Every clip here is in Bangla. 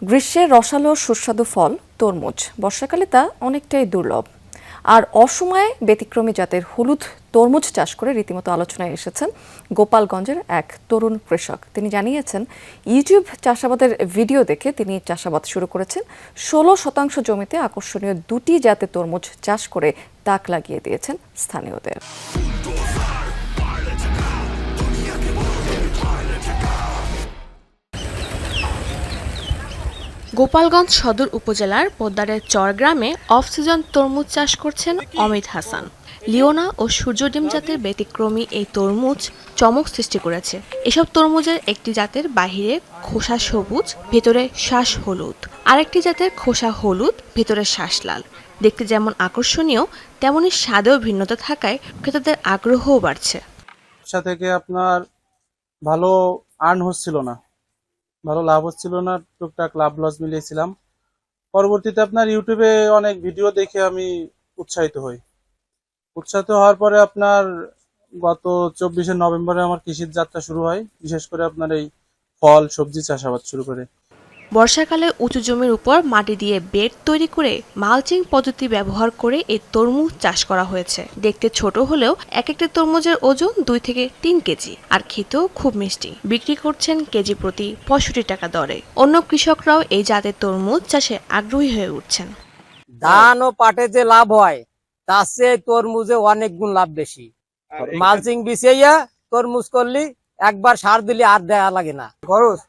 গ্রীষ্মের রসালো সুস্বাদু ফল তরমুজ, বর্ষাকালে তা অনেকটাই দুর্লভ। আর অসময়ে ব্যতিক্রমী জাতের হলুদ তরমুজ চাষ করে রীতিমতো আলোচনায় এসেছেন গোপালগঞ্জের এক তরুণ কৃষক। তিনি জানিয়েছেন, ইউটিউব চাষাবাদের ভিডিও দেখে তিনি চাষাবাদ শুরু করেছেন। 16% জমিতে আকর্ষণীয় 2টি জাতের তরমুজ চাষ করে তাক লাগিয়ে দিয়েছেন স্থানীয়দের। গোপালগঞ্জ সদর উপজেলার পোদ্দারের চর গ্রামে অফ সিজন তরমুজ চাষ করছেন অমিত হাসান। লিওনা ও সূর্যডিম জাতের ব্যতিক্রমী এই তরমুজ চমক সৃষ্টি করেছে। এসব তরমুজের একটি জাতের বাহিরে খোসা সবুজ, ভেতরে শ্বাস হলুদ, আরেকটি জাতের খোসা হলুদ, ভেতরে শ্বাস লাল। দেখতে যেমন আকর্ষণীয়, তেমনি স্বাদেও ভিন্নতা থাকায় ক্রেতাদের আগ্রহও বাড়ছে। থেকে আপনার ভালো আর্ন হচ্ছিল না, ভালো লাভ হচ্ছিল না, টুকটাক লাভ লস মিলিয়েছিলাম। পরবর্তীতে আপনার ইউটিউবে অনেক ভিডিও দেখে আমি উৎসাহিত হওয়ার পরে আপনার গত 24শে নভেম্বরে আমার কৃষির যাত্রা শুরু হয়, বিশেষ করে আপনার এই ফল সবজি চাষাবাদ শুরু করে। বর্ষাকালে উঁচু জমির উপর মাটি দিয়ে বেড তৈরি করে মালচিং পদ্ধতি ব্যবহার করে এই তরমুজ চাষ করা হয়েছে। দেখতে ছোট হলেও এক একটি তরমুজের ওজন 2 থেকে 3 কেজি, আর খেতেও খুব মিষ্টি। বিক্রি করছেন কেজি প্রতি 65 টাকা দরে। অন্য কৃষকরাও এই জাতের তরমুজ চাষে আগ্রহী হয়ে উঠছেন। ধান ও পাটে যে লাভ হয় তার চেয়ে তরমুজে অনেক গুণ লাভ বেশি। মালচিং বিছিয়ে তরমুজ করলি একবার সার দিলে আর দেয়া লাগে না খরচ,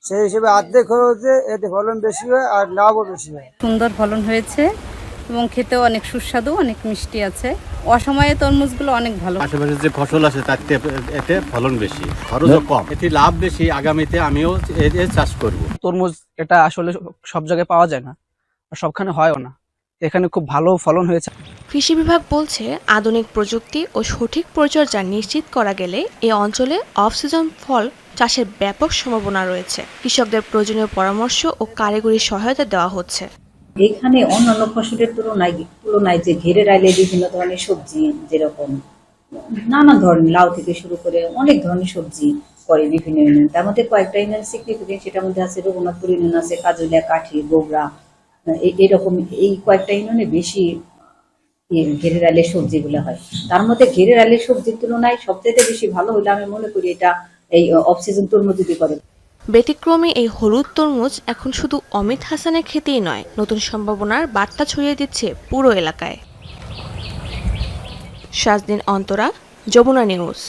সেই হিসেবে অর্ধেক খরচে এতে ফলন বেশি হয় আর লাভও বেশি হয়। সুন্দর ফলন হয়েছে এবং খেতেও অনেক সুস্বাদু, অনেক মিষ্টি আছে। অসময়ে তরমুজগুলো অনেক ভালো। আশেপাশে যে ফসল আছে তার এতে ফলন বেশি, খরচও কম, এতে লাভ বেশি। আগামীতে আমিও চাষ করব। তরমুজ এটা আসলে সব জায়গায় পাওয়া যায় না, আর সবখানে হয়ও না। এখানে খুব ভালো ফলন হয়েছে। কৃষি বিভাগ বলছে, আধুনিক প্রযুক্তি ও সঠিক পরিচর্যা নিশ্চিত করা গেলে এই অঞ্চলে অফ সিজন ফল চাষের ব্যাপক সম্ভাবনা রয়েছে। কৃষকদের প্রয়োজনীয় পরামর্শ ও কারিগরি সহায়তা দেওয়া হচ্ছে। এখানে অন্যান্য ফসলের তুলনায় যে ঘেরে রাইলে বিভিন্ন ধরনের সবজি, যেরকম নানা ধরনের লাউ থেকে শুরু করে অনেক ধরনের সবজি করে বিভিন্ন ইউনিয়ন। তার মধ্যে কয়েকটা ইউনিয়ন সিগনিফিকেন্ট, সেটার মধ্যে আছে রঘুনাথপুর ইউনিয়ন, আছে কাজলিয়া, কাঠি, বগুড়া। এরকম এই কয়েকটা ইউনিয়নে বেশি ঘেরে রাইলের সবজিগুলো হয়। তার মধ্যে ঘেরে রাইলের সবজির তুলনায় সবচেয়ে বেশি ভালো হলে আমি মনে করি এটা এই অফ সিজন তরমুজ যদি করে। ব্যতিক্রমী এই হলুদ তরমুজ এখন শুধু অমিত হাসানের খেতেই নয়, নতুন সম্ভাবনার বার্তা ছড়িয়ে দিচ্ছে পুরো এলাকায়। শাজদিন অন্তরা, যমুনা নিউজ।